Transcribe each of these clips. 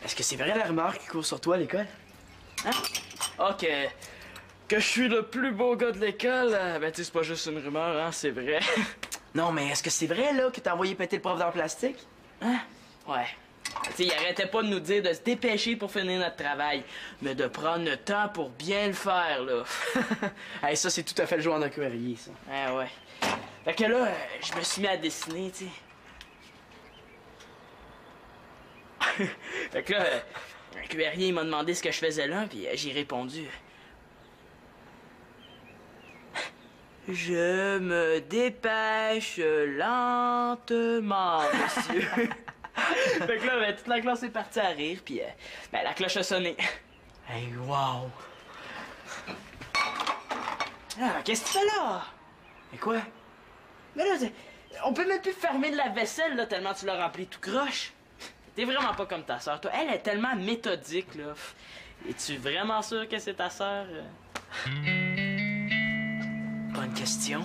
Est-ce que c'est vrai la rumeur qui court sur toi à l'école? Hein? Ah, que je suis le plus beau gars de l'école, ben tu sais, c'est pas juste une rumeur, hein, c'est vrai. Non, mais est-ce que c'est vrai, là, que t'as envoyé péter le prof d'art plastique? Hein? Ouais. Tu sais, il arrêtait pas de nous dire de se dépêcher pour finir notre travail, mais de prendre le temps pour bien le faire, là. Hey, ça, c'est tout à fait le joueur d'un courrier, ça. Ouais. Fait que là, je me suis mis à dessiner, tu sais. Fait que là, un cueurier m'a demandé ce que je faisais là, puis j'ai répondu. Je me dépêche lentement, monsieur. Fait que là, ben, toute la classe est partie à rire, puis ben, la cloche a sonné. Hey, wow! Ah, qu'est-ce que tu fais là? Mais quoi? Mais là, on peut même plus fermer de la vaisselle, là, tellement tu l'as rempli tout croche. T'es vraiment pas comme ta sœur, toi. Elle est tellement méthodique, là. Es-tu vraiment sûr que c'est ta sœur? Bonne question.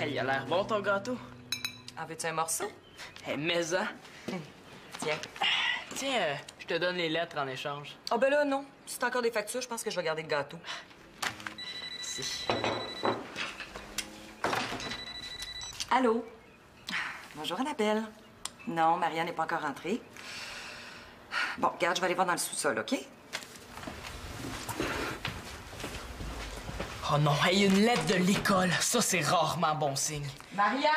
Hey, il a l'air bon ton gâteau. En veux-tu un morceau? Hey, mais-en. Tiens. Tiens, je te donne les lettres en échange. Ah ben là, non. Si t'as encore des factures, je pense que je vais garder le gâteau. Si. Allô? Bonjour, Annabelle. Non, Maria n'est pas encore rentrée. Bon, regarde, je vais aller voir dans le sous-sol, OK? Oh non, hey, une lettre de l'école. Ça, c'est rarement bon signe. Maria?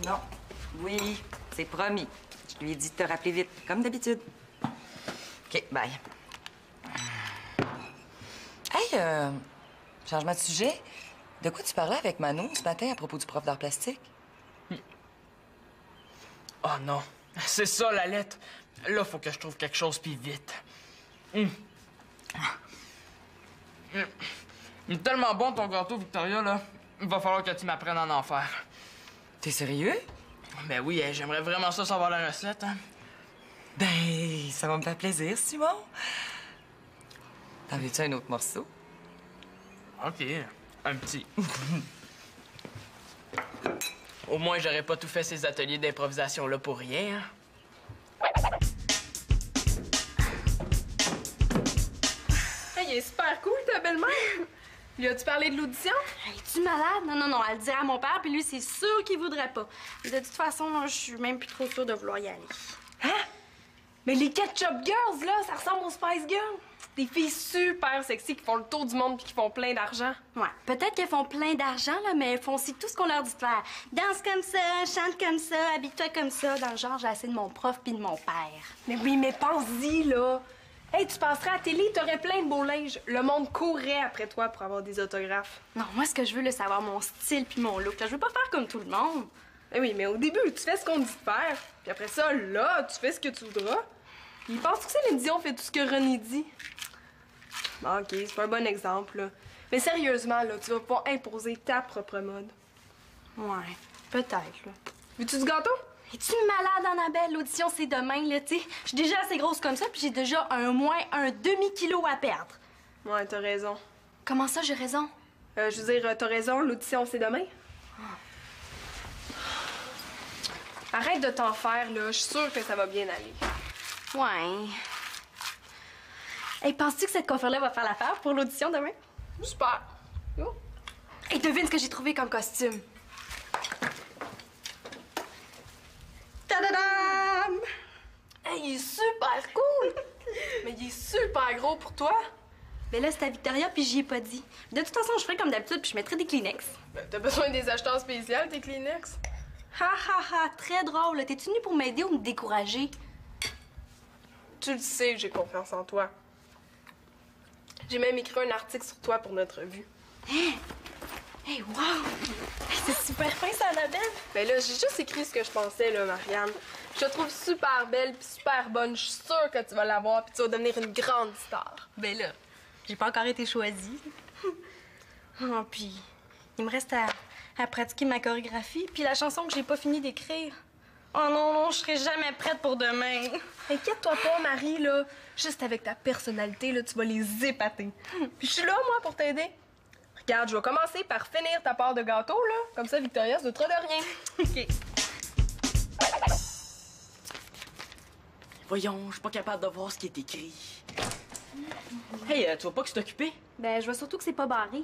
Non. Oui, c'est promis. Je lui ai dit de te rappeler vite, comme d'habitude. OK, bye. Hey, changement de sujet. De quoi tu parlais avec Manon ce matin à propos du prof d'art plastique? Oh non, c'est ça la lettre. Là, faut que je trouve quelque chose puis vite. Il est tellement bon ton gâteau, Victoria, là. Il va falloir que tu m'apprennes à en faire. T'es sérieux? Ben oui, j'aimerais vraiment ça savoir la recette, hein. Ben, ça va me faire plaisir, Simon. T'en veux-tu un autre morceau? OK, un petit. Au moins, j'aurais pas tout fait ces ateliers d'improvisation-là pour rien, hein. Hey, il est super cool, ta belle-mère! Lui as-tu parlé de l'audition? Es-tu malade? Non, elle le dirait à mon père, puis lui, c'est sûr qu'il voudrait pas. Mais de toute façon, là, je suis même plus trop sûre de vouloir y aller. Hein? Mais les Ketchup Girls, là, ça ressemble aux Spice Girls. Des filles super sexy qui font le tour du monde puis qui font plein d'argent. Ouais, peut-être qu'elles font plein d'argent, là, mais elles font aussi tout ce qu'on leur dit de faire. Danse comme ça, chante comme ça, habille-toi comme ça. Dans le genre, j'ai assez de mon prof puis de mon père. Mais oui, mais pense-y, là. Hey, tu passerais à la télé, t'aurais plein de beaux linges. Le monde courrait après toi pour avoir des autographes. Non, moi, ce que je veux, là, c'est avoir mon style puis mon look. Là, je veux pas faire comme tout le monde. Mais oui, mais au début, tu fais ce qu'on te dit de faire. Puis après ça, là, tu fais ce que tu voudras. Il pense que Céline Dion fait tout ce que René dit. Bon, OK, c'est pas un bon exemple, là. Mais sérieusement, là, tu vas pas imposer ta propre mode. Ouais, peut-être, là. Veux-tu du gâteau? Es-tu malade, Annabelle? L'audition, c'est demain, là, tu sais. Je suis déjà assez grosse comme ça, puis j'ai déjà moins un demi-kilo à perdre. Ouais, t'as raison. Comment ça, j'ai raison? Je veux dire, t'as raison, l'audition, c'est demain. Arrête de t'en faire, là. Je suis sûre que ça va bien aller. Ouais. Hey, penses-tu que cette coiffure-là va faire l'affaire pour l'audition demain? Super. Oh. Hey, devine ce que j'ai trouvé comme costume. Tadadam! Hey, il est super cool! Mais il est super gros pour toi. Mais là, c'est à Victoria, puis j'y ai pas dit. De toute façon, je ferais comme d'habitude, puis je mettrais des Kleenex. Ben, t'as besoin des acheteurs spéciaux, tes Kleenex? Ha ha ha, très drôle. T'es-tu venu pour m'aider ou me décourager? Tu Tu le sais que j'ai confiance en toi. J'ai même écrit un article sur toi pour notre revue. Hey, wow! C'est super fin, ça, Annabelle! Ben là, j'ai juste écrit ce que je pensais, là, Marianne. Je te trouve super belle puis super bonne. Je suis sûre que tu vas l'avoir puis tu vas devenir une grande star. Ben là, j'ai pas encore été choisie. Oh, puis il me reste à pratiquer ma chorégraphie puis la chanson que j'ai pas fini d'écrire. Oh non, non, je serai jamais prête pour demain. Inquiète-toi pas, Marie, là. Juste avec ta personnalité, là, tu vas les épater. Puis je suis là, moi, pour t'aider. Regarde, je vais commencer par finir ta part de gâteau, là. Comme ça, Victoria se doutera de rien. OK. Voyons, je suis pas capable de voir ce qui est écrit. Hey, tu vas pas que c'est occupé? Ben, je vois surtout que c'est pas barré.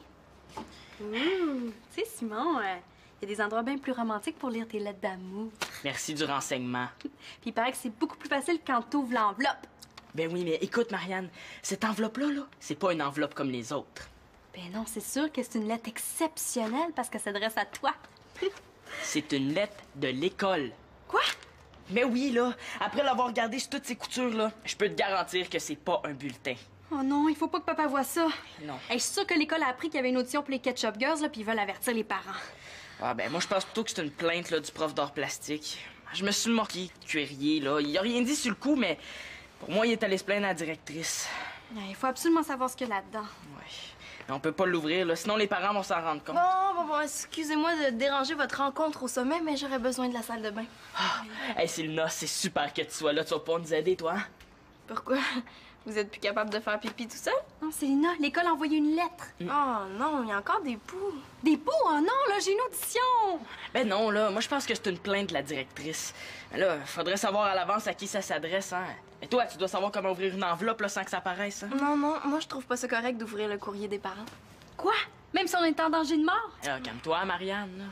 Tu sais, Simon, il y a des endroits bien plus romantiques pour lire tes lettres d'amour. Merci du renseignement. Puis il paraît que c'est beaucoup plus facile quand t'ouvres l'enveloppe. Ben oui, mais écoute, Marianne, cette enveloppe-là, là, c'est pas une enveloppe comme les autres. Ben non, c'est sûr que c'est une lettre exceptionnelle parce qu'elle s'adresse à toi. C'est une lettre de l'école. Quoi? Mais oui, là, après l'avoir regardé sur toutes ces coutures, là, je peux te garantir que c'est pas un bulletin. Oh non, il faut pas que papa voie ça. Non. Hey, je suis sûre que l'école a appris qu'il y avait une audition pour les Ketchup Girls, là, puis ils veulent avertir les parents. Ah ben, moi, je pense plutôt que c'est une plainte, là, du prof d'art plastique. Je me suis moqué de cuirier, là. Il a rien dit sur le coup, mais pour moi, il est allé se plaindre à la directrice. Il faut absolument savoir ce qu'il y a là-dedans. Ouais. Mais on peut pas l'ouvrir, là, sinon les parents vont s'en rendre compte. Bon, excusez-moi de déranger votre rencontre au sommet, mais j'aurais besoin de la salle de bain. Hey, Sylvina, c'est super que tu sois là. Tu vas pas nous aider, toi, hein? Pourquoi? Vous êtes plus capable de faire pipi tout seul? Non, Célina, l'école a envoyé une lettre. Oh non, il y a encore des poux. Des poux? Oh non, là, j'ai une audition! Ben non, là, moi je pense que c'est une plainte de la directrice. Mais là, faudrait savoir à l'avance à qui ça s'adresse, hein. Et toi, tu dois savoir comment ouvrir une enveloppe, là, sans que ça paraisse, hein. Non, moi je trouve pas ça correct d'ouvrir le courrier des parents. Quoi? Même si on est en danger de mort? Alors, calme-toi, Marianne, là.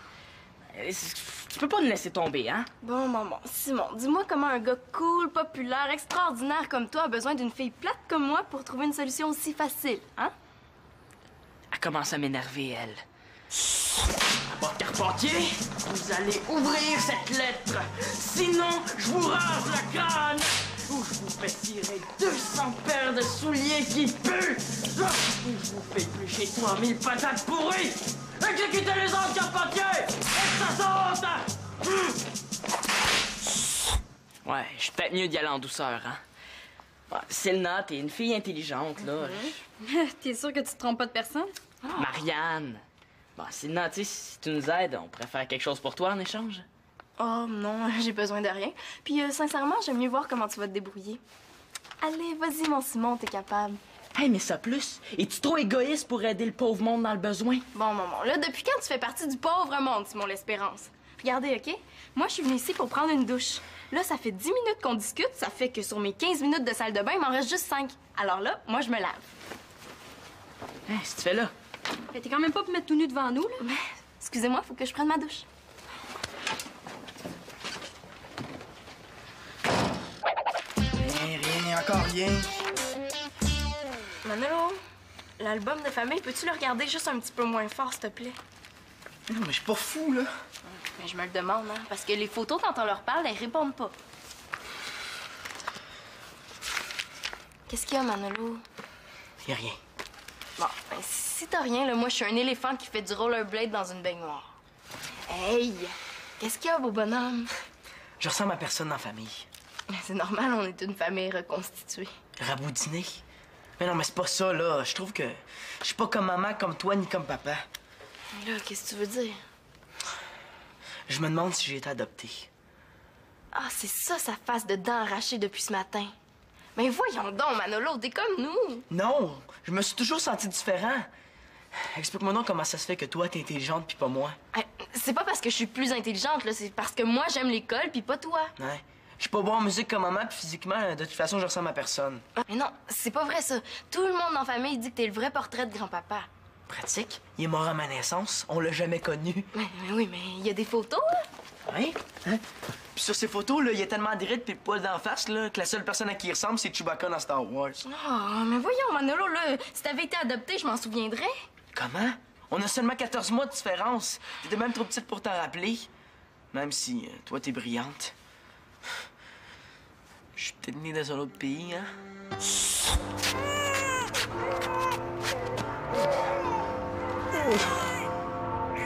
Tu peux pas nous laisser tomber, hein? Bon, Simon, dis-moi comment un gars cool, populaire, extraordinaire comme toi a besoin d'une fille plate comme moi pour trouver une solution aussi facile, hein? Elle commence à m'énerver, elle. Bon, Carpentier, vous allez ouvrir cette lettre. Sinon, je vous rase le crâne. Ou je vous fais tirer 200 paires de souliers qui puent. Ou je vous fais éplucher 3000 patates pourries. Exécutez les ordres, Carpentier. Et ça saute. Ouais, je suis peut-être mieux d'y aller en douceur, hein. Ouais, Selna, t'es une fille intelligente, là. T'es sûr que tu te trompes pas de personne? Marianne. Bon, Selna, tu sais, si tu nous aides, on pourrait faire quelque chose pour toi en échange. Oh non, j'ai besoin de rien. Puis sincèrement, j'aime mieux voir comment tu vas te débrouiller. Allez, vas-y, mon Simon, t'es capable. Hey, mais ça plus. Es-tu trop égoïste pour aider le pauvre monde dans le besoin? Bon, là, depuis quand tu fais partie du pauvre monde, Simon l'Espérance? Regardez, OK? Moi, je suis venue ici pour prendre une douche. Là, ça fait 10 minutes qu'on discute. Ça fait que sur mes 15 minutes de salle de bain, il m'en reste juste 5. Alors là, moi, je me lave. Hein, qu'est-ce que tu fais là? Mais t'es quand même pas pour mettre tout nu devant nous, là. Mais, excusez-moi, faut que je prenne ma douche. Rien, encore rien. Manolo, l'album de famille, peux-tu le regarder juste un petit peu moins fort, s'il te plaît? Non, mais je suis pas fou, là. Mais je me le demande, hein, parce que les photos, quand on leur parle, elles répondent pas. Qu'est-ce qu'il y a, Manolo? Y a rien. Bon, ben, si t'as rien, là, moi, je suis un éléphant qui fait du rollerblade dans une baignoire. Hey! Qu'est-ce qu'il y a, beau bonhomme? Je ressemble à personne dans la famille. Mais c'est normal, on est une famille reconstituée. Raboudiné. Mais non, mais c'est pas ça, là. Je trouve que je suis pas comme maman, comme toi, ni comme papa. Mais là, qu'est-ce que tu veux dire? Je me demande si j'ai été adopté. Ah, c'est ça, sa face de dents arrachée depuis ce matin. Mais voyons donc, Manolo, t'es comme nous. Non! Je me suis toujours senti différent. Explique-moi donc comment ça se fait que toi, t'es intelligente puis pas moi. C'est pas parce que je suis plus intelligente, là. C'est parce que moi, j'aime l'école puis pas toi. Ouais. Je suis pas bon en musique comme maman, puis physiquement, de toute façon, je ressemble à personne. Mais non, c'est pas vrai, ça. Tout le monde dans la famille dit que t'es le vrai portrait de grand-papa. Pratique. Il est mort à ma naissance. On l'a jamais connu. Mais oui, mais il y a des photos, là. Ouais? Hein? Puis sur ces photos, là, il y a tellement de rides puis de poils d'en face, là, que la seule personne à qui il ressemble, c'est Chewbacca dans Star Wars. Oh, mais voyons, Manolo, là, si t'avais été adopté, je m'en souviendrais. Comment? On a seulement 14 mois de différence. T'étais même trop petite pour t'en rappeler. Même si toi, t'es brillante. Je suis peut-être né dans un autre pays, hein?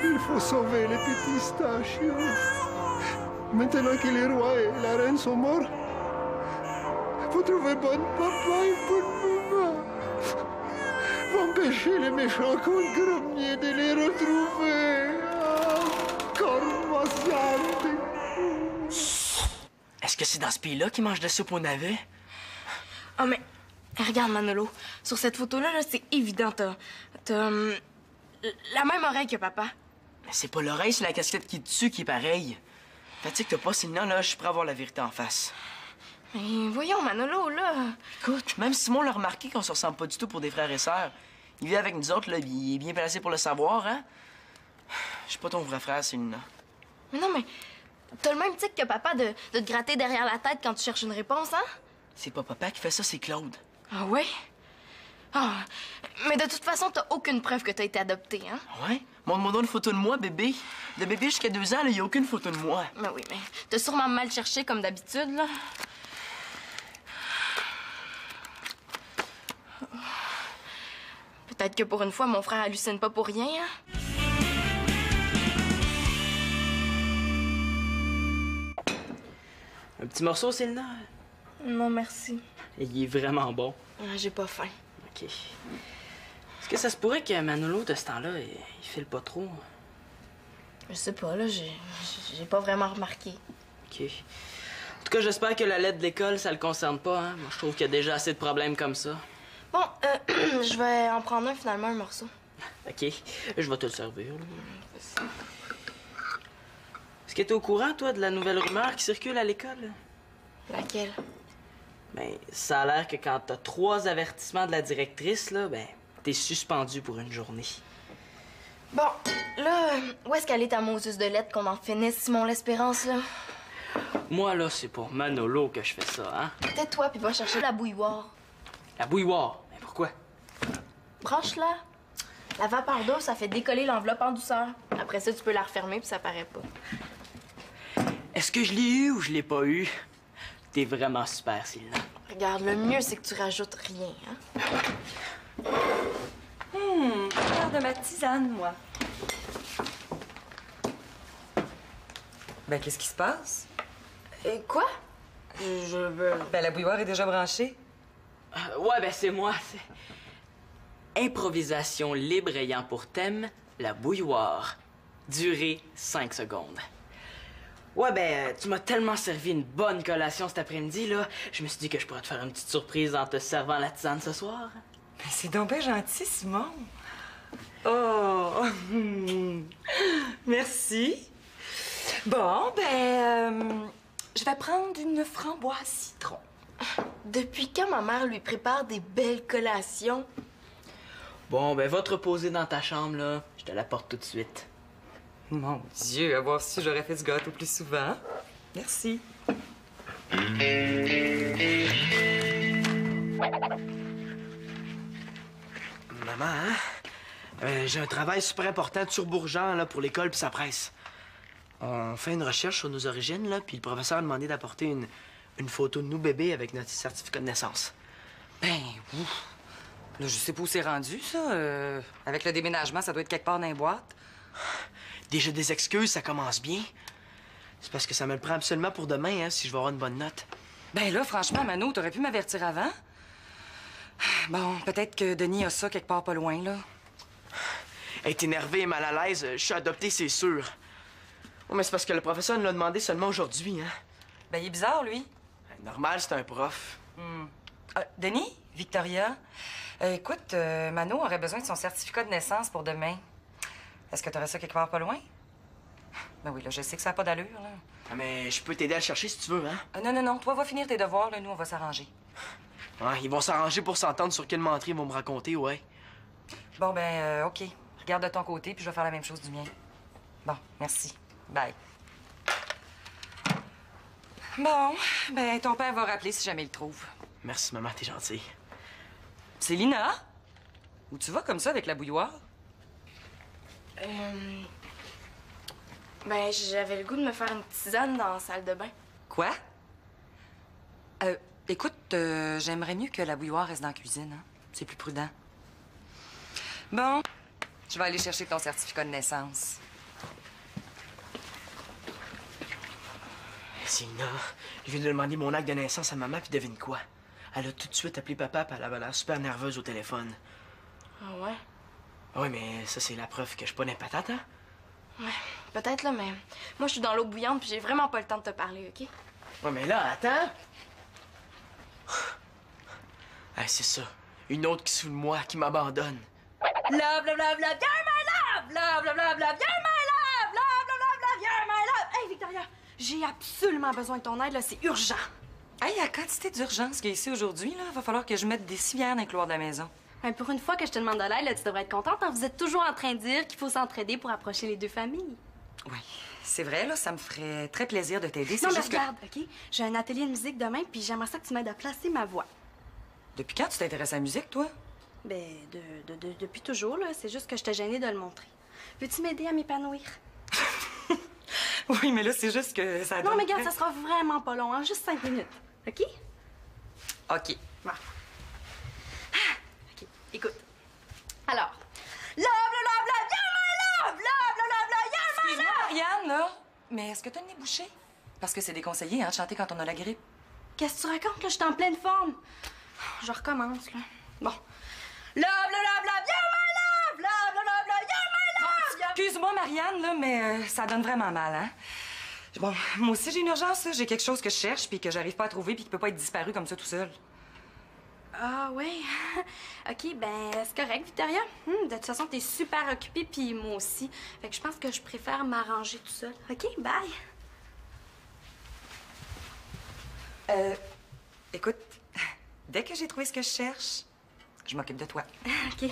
Il faut sauver les pistachios. Maintenant que les rois et la reine sont morts, faut trouver bon papa et bonne maman. Faut empêcher les méchants contes grommiers de les retrouver. Cormosiante. Est-ce que c'est dans ce pays-là qu'ils mangent de la soupe au navet? Oh, mais regarde, Manolo. Sur cette photo-là, là, c'est évident. T'as la même oreille que papa. Mais c'est pas l'oreille, c'est la casquette qui est dessus qui est pareille. Fatigue-toi pas, Célina, là, je suis prêt à voir la vérité en face. Mais voyons, Manolo, là. Écoute, même Simon l'a remarqué qu'on se ressemble pas du tout pour des frères et sœurs. Il vit avec nous autres, là, il est bien placé pour le savoir, hein? Je suis pas ton vrai frère, Célina. Mais non, mais t'as le même tic que papa de te gratter derrière la tête quand tu cherches une réponse, hein? C'est pas papa qui fait ça, c'est Claude. Ah ouais? Ah, mais de toute façon, t'as aucune preuve que t'as été adopté, hein? Ouais? Montre-moi donc une photo de moi, bébé. De bébé jusqu'à 2 ans, il y a aucune photo de moi. Mais oui, mais t'as sûrement mal cherché comme d'habitude, là. Peut-être que pour une fois, mon frère hallucine pas pour rien, hein? Un petit morceau, Célina? Non, merci. Il est vraiment bon. J'ai pas faim. OK. Est-ce que ça se pourrait que Manolo, de ce temps-là, il file pas trop? Je sais pas, là, j'ai pas vraiment remarqué. OK. En tout cas, j'espère que la lettre de l'école, ça le concerne pas, hein? Moi, je trouve qu'il y a déjà assez de problèmes comme ça. Bon, je vais en prendre un, finalement, un morceau. OK. Je vais te le servir, là. Est-ce que t'es au courant, toi, de la nouvelle rumeur qui circule à l'école? Laquelle? Ben, ça a l'air que quand t'as 3 avertissements de la directrice, là, ben, t'es suspendu pour une journée. Bon, là, où est-ce qu'elle est ta Moses de lettres qu'on en finisse, Simon l'Espérance, là? Moi, là, c'est pour Manolo que je fais ça, hein? Tais-toi, puis va chercher la bouilloire. La bouilloire. Mais pourquoi? Branche-la. La vapeur d'eau, ça fait décoller l'enveloppe en douceur. Après ça, tu peux la refermer, puis ça paraît pas. Est-ce que je l'ai eu ou je l'ai pas eu? T'es vraiment super, Célina. Regarde, le mieux, c'est que tu rajoutes rien, hein? Faire de ma tisane, moi. Ben, qu'est-ce qui se passe? Et quoi? Ben, la bouilloire est déjà branchée. Ouais, ben c'est moi. C'est improvisation libre ayant pour thème la bouilloire. Durée 5 secondes. Ouais, ben, tu m'as tellement servi une bonne collation cet après-midi, là. Je me suis dit que je pourrais te faire une petite surprise en te servant la tisane ce soir. Ben, c'est donc bien gentil, Simon. Oh! Merci. Bon, ben, je vais prendre une framboise citron. Depuis quand ma mère lui prépare des belles collations? Bon, ben, va te reposer dans ta chambre, là. Je te l'apporte tout de suite. Mon Dieu, à voir si j'aurais fait du gâteau plus souvent. Merci. Maman, hein? J'ai un travail super important sur Bourgeant, là, pour l'école puis sa presse. On fait une recherche sur nos origines, là, puis le professeur a demandé d'apporter une photo de nous bébés avec notre certificat de naissance. Ben, ouf. Là, je sais pas où c'est rendu, ça. Avec le déménagement, ça doit être quelque part dans les boîtes. Déjà des excuses, ça commence bien. C'est parce que ça me le prend absolument pour demain, hein, si je veux avoir une bonne note. Ben là, franchement, Mano, t'aurais pu m'avertir avant. Bon, peut-être que Denis a ça quelque part pas loin, là. Être énervé et mal à l'aise, je suis adopté, c'est sûr. Oh, mais c'est parce que le professeur nous l'a demandé seulement aujourd'hui, hein. Ben, il est bizarre, lui. Normal, c'est un prof. Denis, Victoria, écoute, Mano aurait besoin de son certificat de naissance pour demain. Est-ce que t'aurais ça quelque part pas loin? Ben oui, là, je sais que ça n'a pas d'allure, là. Ah, mais je peux t'aider à le chercher si tu veux, hein. Non, toi, va finir tes devoirs, là, nous, on va s'arranger. Ouais, ils vont s'arranger pour s'entendre sur quelle menterie ils vont me raconter, ouais. Bon, ben, OK. Regarde de ton côté, puis je vais faire la même chose du mien. Bon, merci. Bye. Bon, ben, ton père va rappeler si jamais il le trouve. Merci, maman, t'es gentille. C'est Lina? Où tu vas comme ça avec la bouilloire? Ben, j'avais le goût de me faire une tisane dans la salle de bain. Quoi? Écoute, j'aimerais mieux que la bouilloire reste dans la cuisine, hein? C'est plus prudent. Bon, je vais aller chercher ton certificat de naissance. Célina, je viens de demander mon acte de naissance à maman, puis devine quoi? Elle a tout de suite appelé papa, puis elle avait l'air super nerveuse au téléphone. Ah ouais? Oui, mais ça, c'est la preuve que je suis pas patate, hein? Ouais, peut-être là, mais moi, je suis dans l'eau bouillante puis j'ai vraiment pas le temps de te parler, OK? Ouais, mais là, attends! Hey, c'est ça. Une autre qui se fout de moi, qui m'abandonne. Love, love, love, love, you're my love! Love, love, love, love, you're my love! Love, love, love, love, you're my love! Hey, Victoria, j'ai absolument besoin de ton aide, là, c'est urgent. Hey, à quantité d'urgence qu'il y a ici aujourd'hui, là, va falloir que je mette des civières dans le couloir de la maison. Ben, pour une fois que je te demande de l'aide, là, tu devrais être contente, hein? Vous êtes toujours en train de dire qu'il faut s'entraider pour approcher les deux familles. Oui, c'est vrai, là, ça me ferait très plaisir de t'aider. Non, C'est mais juste que... regarde, OK? J'ai un atelier de musique demain, puis j'aimerais ça que tu m'aides à placer ma voix. Depuis quand tu t'intéresses à la musique, toi? Ben, depuis toujours, là. C'est juste que je t'ai gênée de le montrer. Veux-tu m'aider à m'épanouir? Oui, mais là, c'est juste que ça... Non, mais regarde, ça sera vraiment pas long, hein? Juste 5 minutes. OK? OK. Bon. OK, écoute. Alors, love, love, love, you're my love! Love, love, love, you're my Excuse-moi, love! Marianne, là, mais est-ce que t'as le nez bouché? Parce que c'est déconseillé, hein, de chanter quand on a la grippe. Qu'est-ce que tu racontes, là? Je suis en pleine forme. Je recommence, là. Bon. Love, love, love, you're my love! Love, love, love, you're my love! Excuse-moi, Marianne, là, mais ça donne vraiment mal, hein? Bon, moi aussi, j'ai une urgence, là. J'ai quelque chose que je cherche puis que j'arrive pas à trouver puis qui peut pas être disparu comme ça tout seul. Ah, oui. OK, ben, c'est correct, Victoria. De toute façon, t'es super occupée, puis moi aussi. Fait que je pense que je préfère m'arranger tout seul. OK, bye. Écoute, dès que j'ai trouvé ce que je cherche, je m'occupe de toi. OK.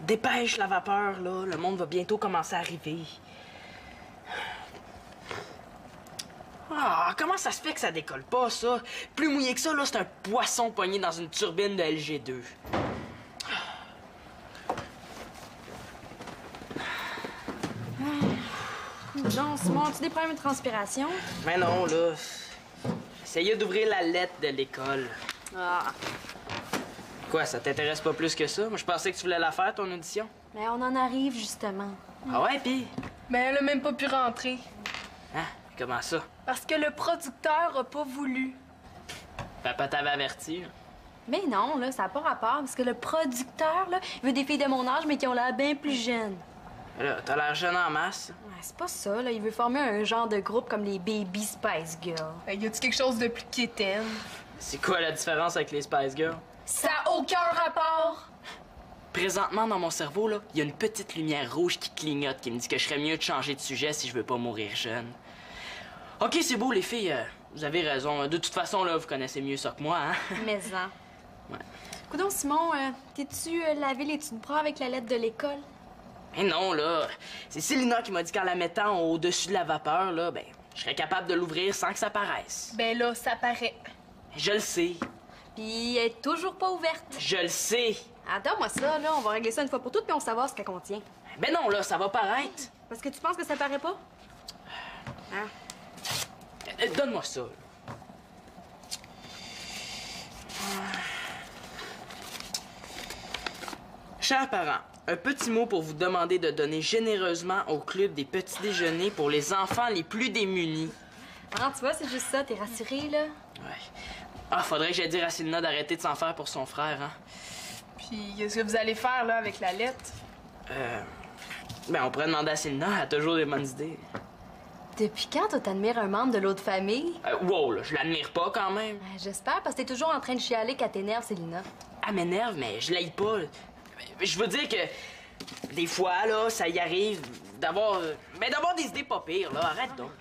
Dépêche la vapeur, là. Le monde va bientôt commencer à arriver. Ah, comment ça se fait que ça décolle pas, ça? Plus mouillé que ça, là, c'est un poisson pogné dans une turbine de LG2. Non, Simon, as-tu des problèmes de transpiration? Mais non, là. J'essayais d'ouvrir la lettre de l'école. Ah. Quoi, ça t'intéresse pas plus que ça? Moi, je pensais que tu voulais la faire, ton audition. Mais on en arrive, justement. Ah ouais, pis? Mais elle a même pas pu rentrer. Hein? Comment ça? Parce que le producteur a pas voulu. Papa t'avait averti, hein? Mais non, là, ça n'a pas rapport, parce que le producteur, là, il veut des filles de mon âge, mais qui ont l'air bien plus jeunes. Là, t'as l'air jeune en masse. Ouais, c'est pas ça, là. Il veut former un genre de groupe comme les Baby Spice Girls. Y a-tu quelque chose de plus quétaine? C'est quoi la différence avec les Spice Girls? Ça a aucun rapport! Présentement, dans mon cerveau, là, il y a une petite lumière rouge qui clignote qui me dit que je serais mieux de changer de sujet si je veux pas mourir jeune. OK, c'est beau, les filles. Vous avez raison. De toute façon, là, vous connaissez mieux ça que moi, hein? Mais en. Ouais. Coudon, Simon, t'es-tu lavé les dessus de bras avec la lettre de l'école? Mais non, là. C'est Célina qui m'a dit qu'en la mettant au-dessus de la vapeur, là, ben, je serais capable de l'ouvrir sans que ça paraisse. Ben là, ça paraît. Je le sais. Puis elle est toujours pas ouverte. Je le sais. Attends-moi ça, là. On va régler ça une fois pour toutes, puis on va savoir ce qu'elle contient. Ben non, là, ça va paraître. Parce que tu penses que ça paraît pas? Hein? Donne-moi ça. Chers parents, un petit mot pour vous demander de donner généreusement au club des petits déjeuners pour les enfants les plus démunis. Ah, tu vois, c'est juste ça. T'es rassurée, là? Ouais. Ah, faudrait que j'aille dire à Célina d'arrêter de s'en faire pour son frère, hein. Puis qu'est-ce que vous allez faire, là, avec la lettre? Ben, on pourrait demander à Célina, elle a toujours des bonnes idées. Depuis quand, toi, t'admires un membre de l'autre famille? Wow, là, je l'admire pas quand même. J'espère, parce que t'es toujours en train de chialer qu'elle t'énerve, Célina. Elle m'énerve, mais je l'aille pas. Je veux dire que des fois, là, ça y arrive d'avoir des idées pas pires, là. Arrête donc.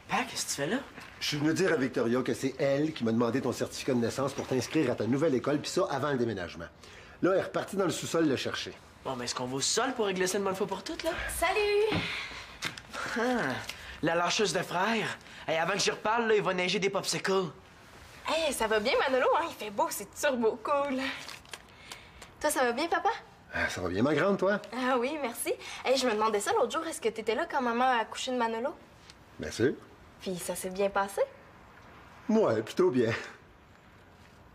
Père, qu'est-ce que tu fais là? Je suis venu dire à Victoria que c'est elle qui m'a demandé ton certificat de naissance pour t'inscrire à ta nouvelle école, puis ça avant le déménagement. Là, elle est repartie dans le sous-sol le chercher. Bon, mais est-ce qu'on va au sol pour régler ça une bonne fois pour toutes, là? Salut! Ah, la lâcheuse de frère. Hey, avant que j'y reparle, là, il va neiger des popsicles. Hey, ça va bien, Manolo, hein? Il fait beau, c'est turbo cool. Toi, ça va bien, papa? Ça va bien, ma grande, toi? Ah oui, merci. Hey, je me demandais ça l'autre jour, est-ce que t'étais là quand maman a accouché de Manolo? Bien sûr. Puis ça s'est bien passé? Ouais, plutôt bien.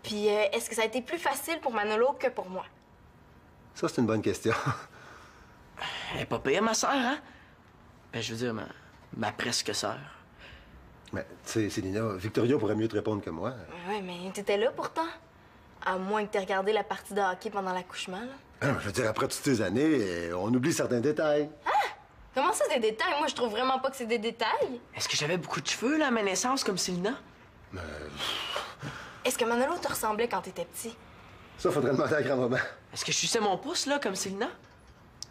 Puis est-ce que ça a été plus facile pour Manolo que pour moi? Ça, c'est une bonne question. Elle est pas payée, ma sœur, hein? Ben, je veux dire, ma presque sœur. Mais, tu sais, Célina, Victoria pourrait mieux te répondre que moi. Ouais, mais t'étais là pourtant. À moins que t'aies regardé la partie de hockey pendant l'accouchement, là. Ah, je veux dire, après toutes ces années, on oublie certains détails. Comment ça, des détails? Moi, je trouve vraiment pas que c'est des détails. Est-ce que j'avais beaucoup de cheveux, là, à ma naissance, comme Célina? Est-ce que Manolo te ressemblait quand t'étais petit? Ça, faudrait demander à grand-maman. Est-ce que je suçais mon pouce, là, comme Célina?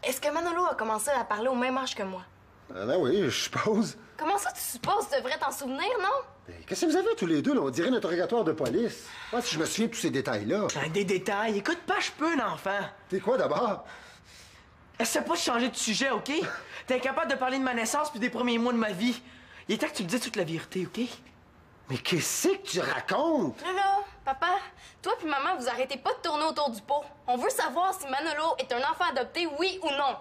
Est-ce que Manolo a commencé à parler au même âge que moi? Ben oui, je suppose. Comment ça, tu supposes? Tu devrais t'en souvenir, non? Mais qu'est-ce que vous avez tous les deux, là? On dirait un interrogatoire de police. Moi, si je me souviens de tous ces détails-là. Ben, des détails. Écoute pas, je peux, l'enfant. T'es quoi, d'abord? Essaie pas de changer de sujet, OK? T'es incapable de parler de ma naissance puis des premiers mois de ma vie. Il est temps que tu me dises toute la vérité, OK? Mais qu'est-ce que tu racontes? Là, papa, toi puis maman, vous arrêtez pas de tourner autour du pot. On veut savoir si Manolo est un enfant adopté, oui ou non.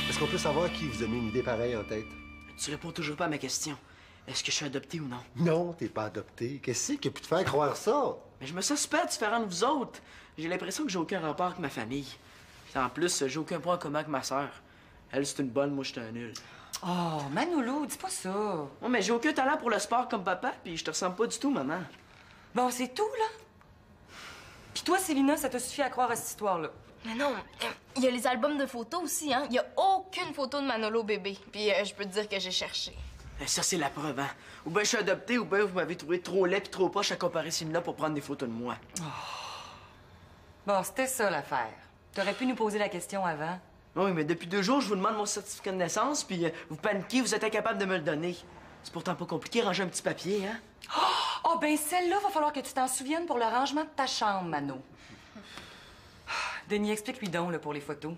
Est-ce qu'on peut savoir qui vous a mis une idée pareille en tête? Tu réponds toujours pas à ma question. Est-ce que je suis adopté ou non? Non, t'es pas adopté. Qu'est-ce qui a pu te faire croire ça? Mais je me sens super différent de vous autres. J'ai l'impression que j'ai aucun rapport avec ma famille. Puis en plus, j'ai aucun point commun avec ma sœur. Elle, c'est une bonne, moi, je suis un nul. Oh, Manolo, dis pas ça. Non, mais j'ai aucun talent pour le sport comme papa, puis je te ressemble pas du tout, maman. Bon, c'est tout, là? Puis toi, Célina, ça te suffit à croire à cette histoire-là? Mais non, il y a les albums de photos aussi, hein. Il y a aucune photo de Manolo bébé. Puis je peux te dire que j'ai cherché. Ça, c'est la preuve, hein. Ou bien je suis adopté, ou bien vous m'avez trouvé trop laid puis trop poche à comparer Célina pour prendre des photos de moi. Bon, c'était ça, l'affaire. T'aurais pu nous poser la question avant. Oui, mais depuis 2 jours, je vous demande mon certificat de naissance, puis vous paniquez, vous êtes incapable de me le donner. C'est pourtant pas compliqué, ranger un petit papier, hein. Oh, ben celle-là, va falloir que tu t'en souviennes pour le rangement de ta chambre, Mano. Denis, explique-lui donc, là, pour les photos.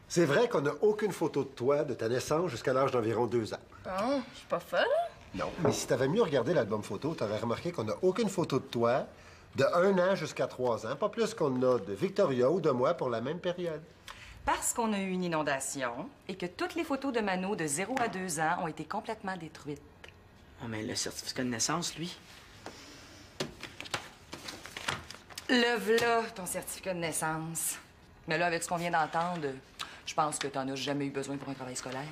C'est vrai qu'on n'a aucune photo de toi de ta naissance jusqu'à l'âge d'environ 2 ans. Bon, je suis pas folle. Non, mais si t'avais mieux regardé l'album photo, t'aurais remarqué qu'on n'a aucune photo de toi de 1 an jusqu'à 3 ans, pas plus qu'on a de Victoria ou de moi pour la même période. Parce qu'on a eu une inondation et que toutes les photos de Mano de 0 à 2 ans ont été complètement détruites. Oh, mais le certificat de naissance, lui. Le v'là, ton certificat de naissance. Mais là, avec ce qu'on vient d'entendre, je pense que t'en as jamais eu besoin pour un travail scolaire.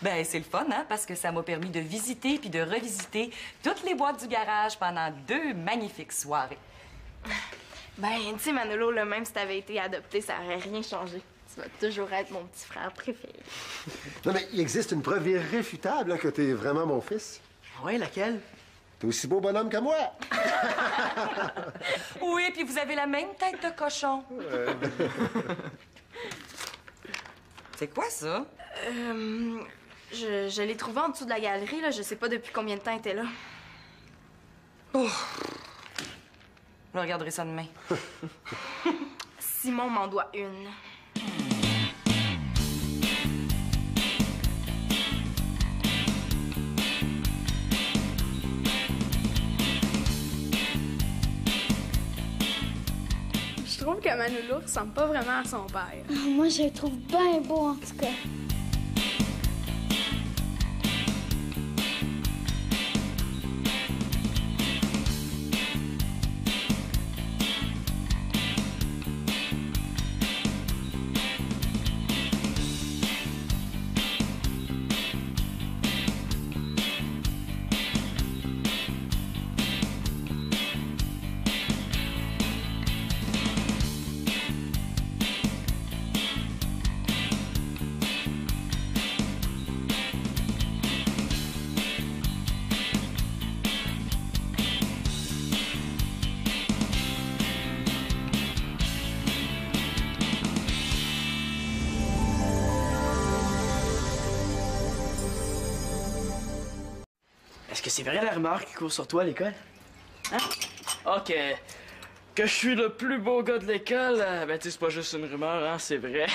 Ben, c'est le fun, hein, parce que ça m'a permis de visiter puis de revisiter toutes les boîtes du garage pendant 2 magnifiques soirées. Ben, tu sais, Manolo, là, même si t'avais été adopté, ça aurait rien changé. Tu vas toujours être mon petit frère préféré. Non, mais il existe une preuve irréfutable là, que t'es vraiment mon fils. Oui, laquelle? T'es aussi beau bonhomme que moi. Oui, puis vous avez la même tête de cochon. C'est quoi ça? Je l'ai trouvé en dessous de la galerie, là. Je sais pas depuis combien de temps elle était là. Je regarderai ça demain. Simon m'en doit une. Je trouve que Manolo ressemble pas vraiment à son père. Moi, je le trouve bien beau, en tout cas. Est-ce que c'est vrai la rumeur qui court sur toi à l'école? Hein? OK. que je suis le plus beau gars de l'école, ben tu sais, c'est pas juste une rumeur, hein, c'est vrai.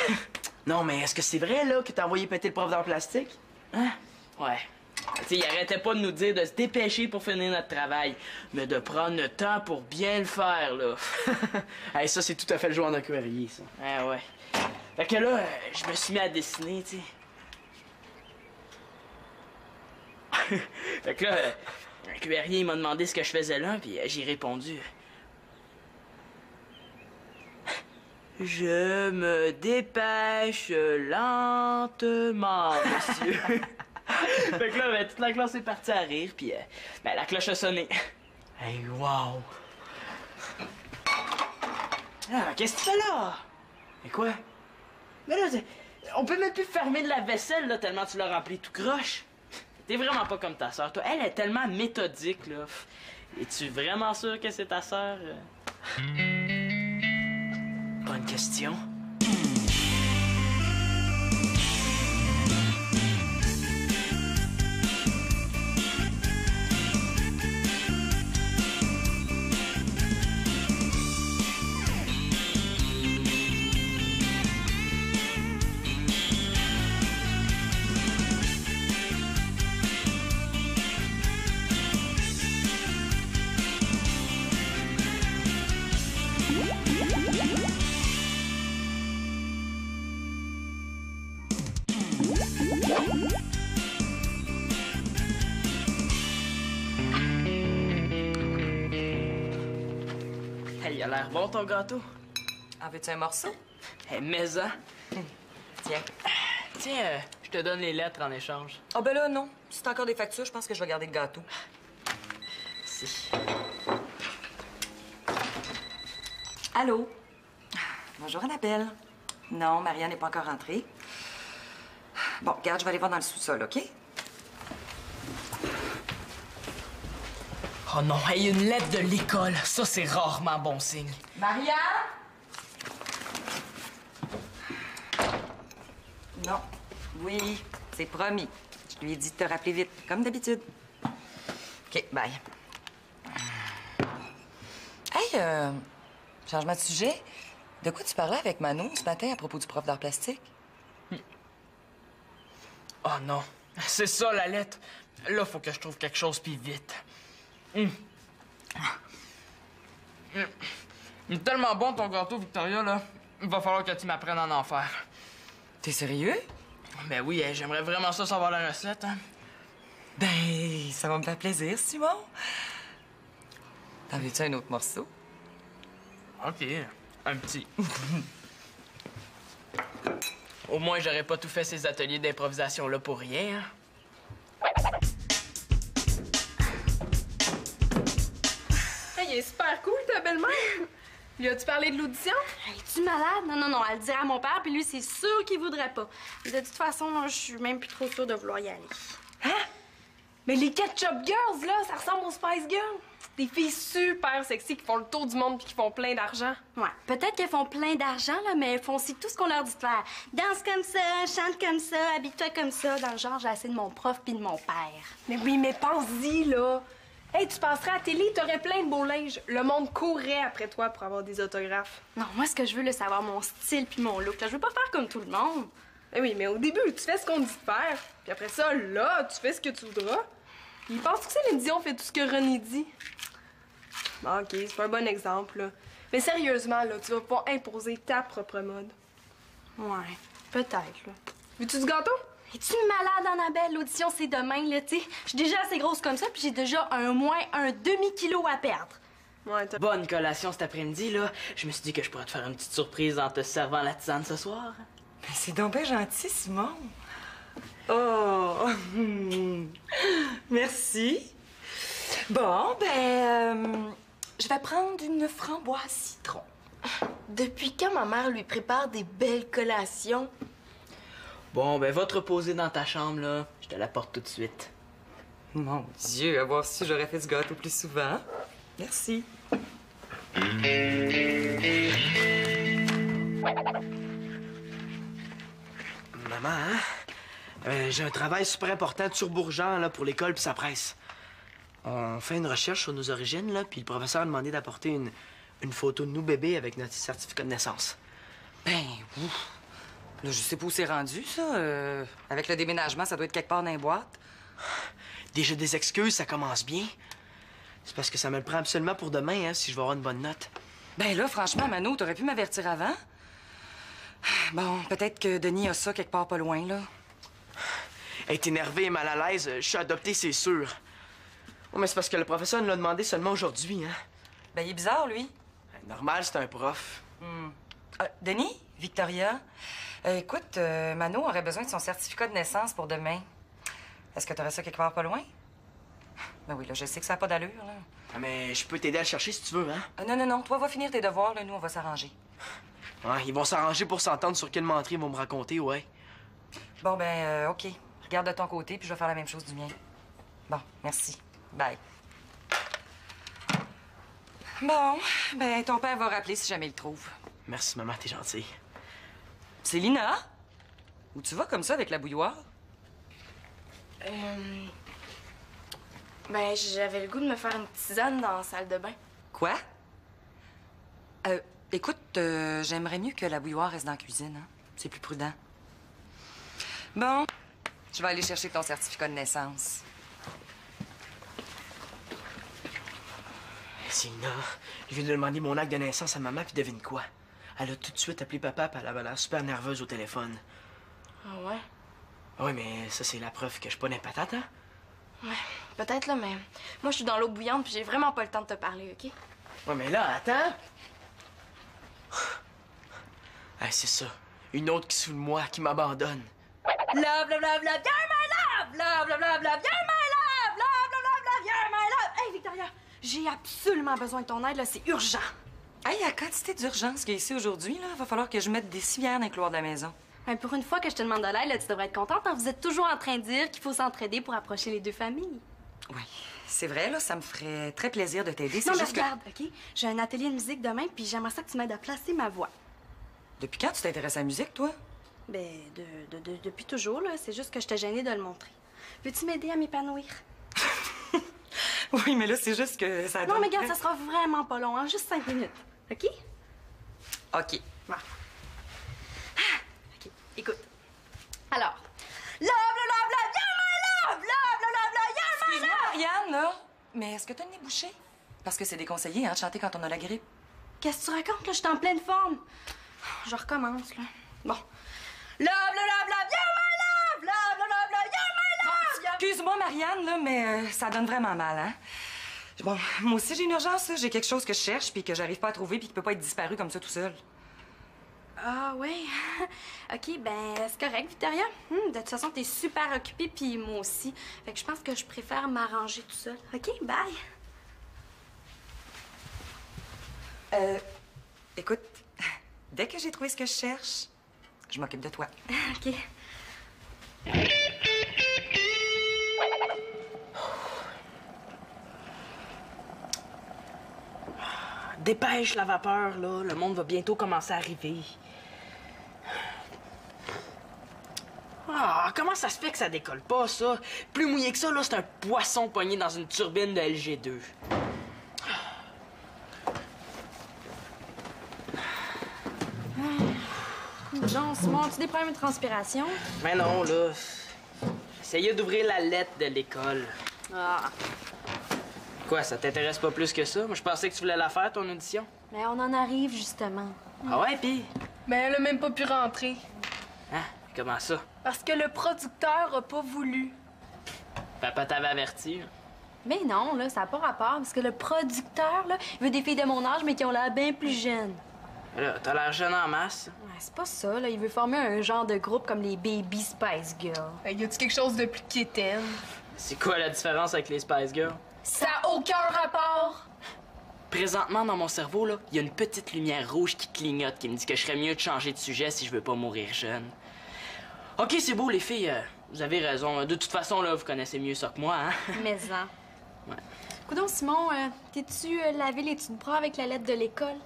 Non, mais est-ce que c'est vrai, là, que t'as envoyé péter le prof d'art plastique? Hein? Ouais. Tu sais, il arrêtait pas de nous dire de se dépêcher pour finir notre travail, mais de prendre le temps pour bien le faire, là. Hey, ça, c'est tout à fait le joueur d'un cuirier, ça. Ah ouais. Fait que là, je me suis mis à dessiner, tu sais. Fait que là, un cuirier, il m'a demandé ce que je faisais là, puis j'ai répondu. Je me dépêche lentement, monsieur. Fait que là, ben, toute la classe est partie à rire, puis ben, la cloche a sonné. Hey, wow! Ah, qu'est-ce que tu fais là? Et quoi? Mais là, on peut même plus fermer de la vaisselle, là, tellement tu l'as rempli tout croche. T'es vraiment pas comme ta sœur, toi. Elle est tellement méthodique, là. Es-tu vraiment sûr que c'est ta sœur? Bonne question. Hey, il a l'air bon ton gâteau. En veux-tu un morceau? Hey, mais-en. Tiens. Tiens, je te donne les lettres en échange. Ah ben là, non. Si t'as encore des factures, je pense que je vais garder le gâteau. Si. Allô? Bonjour, Annabelle. Non, Marianne n'est pas encore rentrée. Bon, regarde, je vais aller voir dans le sous-sol, OK? Oh non, hey, une lettre de l'école. Ça, c'est rarement bon signe. Marianne? Non. Oui, c'est promis. Je lui ai dit de te rappeler vite, comme d'habitude. OK, bye. Hey, changement de sujet. De quoi tu parlais avec Manon ce matin à propos du prof d'art plastique? Oh non, c'est ça la lettre. Là, faut que je trouve quelque chose puis vite. Il est tellement bon ton gâteau, Victoria, là. Il va falloir que tu m'apprennes à en faire. T'es sérieux? Ben oui, j'aimerais vraiment ça savoir la recette, hein. Ben, ça va me faire plaisir, Simon. T'en veux-tu un autre morceau? OK, un petit. Au moins, j'aurais pas tout fait ces ateliers d'improvisation-là pour rien, hein. Hey, il est super cool, ta belle-mère. Lui as-tu parlé de l'audition? Hey, es-tu malade? Non, non, non, elle le dira à mon père, puis lui, c'est sûr qu'il voudrait pas. De toute façon, là, je suis même plus trop sûre de vouloir y aller. Hein? Mais les Ketchup Girls, là, ça ressemble aux Spice Girls. Des filles super sexy qui font le tour du monde puis qui font plein d'argent. Ouais, peut-être qu'elles font plein d'argent, là, mais elles font aussi tout ce qu'on leur dit de faire. Danse comme ça, chante comme ça, habille-toi comme ça. Dans le genre, j'ai assez de mon prof puis de mon père. Mais oui, mais pense-y, là. Hey, tu passerais à la télé, t'aurais plein de beaux linges. Le monde courrait après toi pour avoir des autographes. Non, moi, ce que je veux, là, c'est avoir mon style puis mon look. Là, je veux pas faire comme tout le monde. Mais oui, mais au début, tu fais ce qu'on te dit de faire. Puis après ça, là, tu fais ce que tu voudras. Il pense que Céline Dion fait tout ce que René dit. Bon, OK, c'est pas un bon exemple, là. Mais sérieusement, là, tu vas pas imposer ta propre mode. Ouais, peut-être, là. Veux-tu du gâteau? Es-tu malade, Annabelle? L'audition, c'est demain, là, tu sais. Je suis déjà assez grosse comme ça, puis j'ai déjà un moins un demi-kilo à perdre. Ouais, t'as... Bonne collation cet après-midi, là. Je me suis dit que je pourrais te faire une petite surprise en te servant la tisane ce soir. Ben, c'est donc bien gentil, Simon. Oh! Merci. Bon, ben, je vais prendre une framboise citron. Depuis quand ma mère lui prépare des belles collations? Bon, ben, va te reposer dans ta chambre, là. Je te l'apporte tout de suite. Mon Dieu, à voir si j'aurais fait du gâteau plus souvent. Merci. Maman, hein? J'ai un travail super important sur Bourgeant, là, pour l'école puis sa presse. On fait une recherche sur nos origines, là, puis le professeur a demandé d'apporter une photo de nous bébés avec notre certificat de naissance. Ben, ouf. Là, je sais pas où c'est rendu, ça. Avec le déménagement, ça doit être quelque part dans les boîtes. Déjà des excuses, ça commence bien. C'est parce que ça me le prend absolument pour demain, hein, si je veux avoir une bonne note. Ben là, franchement, Mano, t'aurais pu m'avertir avant. Bon, peut-être que Denis a ça quelque part pas loin, là. Être énervé et mal à l'aise, je suis adopté, c'est sûr. Oh, mais c'est parce que le professeur nous l'a demandé seulement aujourd'hui, hein. Ben, il est bizarre, lui. Normal, c'est un prof. Denis? Victoria? Écoute, Mano aurait besoin de son certificat de naissance pour demain. Est-ce que t'aurais ça quelque part pas loin? Ben oui, là, je sais que ça n'a pas d'allure, là. Ah, mais je peux t'aider à le chercher si tu veux, hein. Non. Toi, va finir tes devoirs, là. Nous, on va s'arranger. Ouais, ils vont s'arranger pour s'entendre sur quelle menterie ils vont me raconter, ouais. Bon, ben, OK. Regarde de ton côté, puis je vais faire la même chose du mien. Bon, merci. Bye. Bon, ben, ton père va rappeler si jamais il le trouve. Merci, maman, t'es gentille. C'est Lina? Où tu vas comme ça avec la bouilloire? Ben, j'avais le goût de me faire une tisane dans la salle de bain. Quoi? Écoute, j'aimerais mieux que la bouilloire reste dans la cuisine, hein? C'est plus prudent. Bon, je vais aller chercher ton certificat de naissance. C'est Lina. Je viens de demander mon acte de naissance à maman, puis devine quoi? Elle a tout de suite appelé papa, puis elle avait l'air super nerveuse au téléphone. Ah ouais? Oui, mais ça, c'est la preuve que je suis pas patate, hein? Ouais, peut-être, là, mais moi, je suis dans l'eau bouillante, puis j'ai vraiment pas le temps de te parler, OK? Ouais, mais là, attends! Ah, c'est ça. Une autre qui se fout de moi, qui m'abandonne. Love, love, love, love, you're my love! Love, love, love, love, you're my love! Love, love, love, love, you're my love! Hey, Victoria, j'ai absolument besoin de ton aide, là, c'est urgent. Hey, la quantité d'urgence qu'il y a ici aujourd'hui, là, va falloir que je mette des civières dans les couloirs de la maison. Ben, pour une fois que je te demande de l'aide, là, tu devrais être contente, hein? Vous êtes toujours en train de dire qu'il faut s'entraider pour approcher les deux familles. Oui, c'est vrai, là, ça me ferait très plaisir de t'aider. Non, mais juste regarde, OK? J'ai un atelier de musique demain, puis j'aimerais ça que tu m'aides à placer ma voix. Depuis quand tu t'intéresses à la musique, toi? Ben, depuis toujours, là. C'est juste que je t'ai gênée de le montrer. Veux-tu m'aider à m'épanouir? Oui, mais là, c'est juste que ça Non, donne... mais regarde, ça sera vraiment pas long, hein? Juste 5 minutes. OK? OK. Voilà. Ah, OK, écoute. Alors, love, love, love, you're my love! Love, love, love, you're my Excuse-moi, love! Marianne, là, mais est-ce que t'as le nez bouché? Parce que c'est déconseillé, hein, de chanter quand on a la grippe. Qu'est-ce que tu racontes, là? Je suis en pleine forme. Je recommence, là. Bon. Love, love, love, love, you're my love! Love, love, love, love, you're my love! Excuse-moi, Marianne, là, mais ça donne vraiment mal, hein? Bon, moi aussi, j'ai une urgence, là. J'ai quelque chose que je cherche puis que j'arrive pas à trouver puis qui peut pas être disparu comme ça tout seul. Ah, oui. OK, ben, c'est correct, Victoria. De toute façon, t'es super occupée, puis moi aussi. Fait que je pense que je préfère m'arranger tout seul. OK, bye. Écoute, dès que j'ai trouvé ce que je cherche, je m'occupe de toi. OK. Dépêche la vapeur, là. Le monde va bientôt commencer à arriver. Ah, comment ça se fait que ça décolle pas, ça? Plus mouillé que ça, là, c'est un poisson pogné dans une turbine de LG2. Jean, Simon, as-tu des problèmes de transpiration? Mais non, là. J'essayais d'ouvrir la lettre de l'école. Ah. Quoi, ça t'intéresse pas plus que ça? Moi, je pensais que tu voulais la faire, ton audition. Mais on en arrive, justement. Ah ouais, pis? Mais elle a même pas pu rentrer. Hein? Comment ça? Parce que le producteur a pas voulu. Papa t'avait averti. Hein? Mais non, là, ça n'a pas rapport, parce que le producteur, là, il veut des filles de mon âge, mais qui ont l'air bien plus jeunes. Là, t'as l'air jeune en masse. Ouais, c'est pas ça, là. Il veut former un genre de groupe comme les Baby Spice Girls. Y a-tu quelque chose de plus quétaine? C'est quoi la différence avec les Spice Girls? Ça a aucun rapport! Présentement, dans mon cerveau, là, il y a une petite lumière rouge qui clignote qui me dit que je serais mieux de changer de sujet si je veux pas mourir jeune. OK, c'est beau, les filles. Vous avez raison. De toute façon, là, vous connaissez mieux ça que moi, hein? Mais-en. Ouais. Coudonc, Simon, t'es-tu lavé les dessus de bras avec la lettre de l'école?